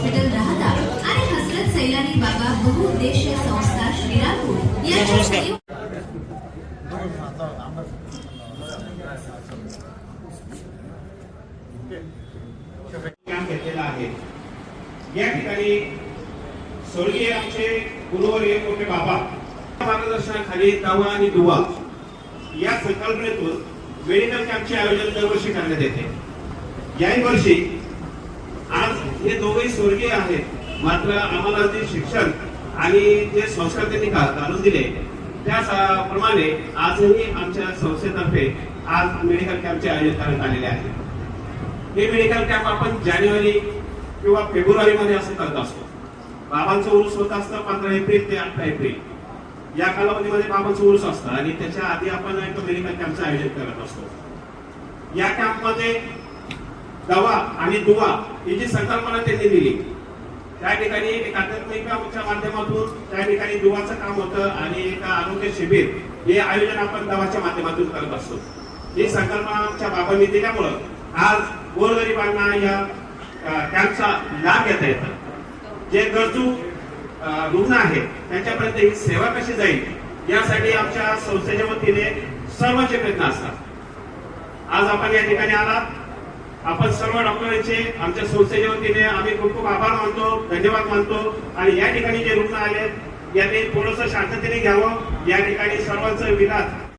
Hospital राहता आणि हजरत सैलानी बाबा बहुउद्देशीय संस्था श्रीरामपूर यांच्या संयुक्त घेतलेला आहे। या ठिकाणी स्वर्गीय आमचे गुरुवर्य मोठे बाबा मार्गदर्शनाखाली दवा आणि दुवा या संकल्पनेतून मेडिकल कॅम्पचे आयोजन दरवर्षी करण्यात येते। याही वर्षी आज हे दोघेही स्वर्गीय आहेत, मात्र आम्हाला जे शिक्षण आणि जे संस्कार त्यांनी घालून दिले त्याप्रमाणे आजही आमच्या संस्थेतर्फे आज मेडिकल कॅम्पचे आयोजन करण्यात आलेले आहे। हे मेडिकल कॅम्प आपण जानेवारी किंवा फेब्रुवारी मध्ये असं करत असतो। बाबांचं उरूस होत असतं 15 एप्रिल ते 8 एप्रिल या कालावधीमध्ये बाबांचं उरूस असतं आणि त्याच्या आधी आपण एक मेडिकल कॅम्पचं आयोजन करत असतो। या कॅम्पमध्ये दवा आणि दुवा ही जी संकल्पना त्यांनी दिली त्या ठिकाणी एक आध्यात्मिकच्या माध्यमातून त्या ठिकाणी दुवाचं काम होतं आणि एक आरोग्य शिबिर हे आयोजन आपण दवाच्या माध्यमातून करत असतो। ही संकल्पना आमच्या बाबांनी दिल्यामुळं आज गोरगरिबांना या कॅम्पचा लाभ घेता येतं। जे गरजू रुग्ण आहेत त्यांच्यापर्यंत ही सेवा कशी जाईल यासाठी आमच्या संस्थेच्या वतीने सर्वांचे प्रयत्न असतात। आज आपण या ठिकाणी आलात, आपण सर्व डॉक्टरांचे आमच्या संस्थेच्या वतीने आम्ही खूप खूप आभार मानतो, धन्यवाद मानतो आणि या ठिकाणी जे रुग्ण आले यांनी थोडंसं शांततेने घ्यावं। या ठिकाणी सर्वांचं विलास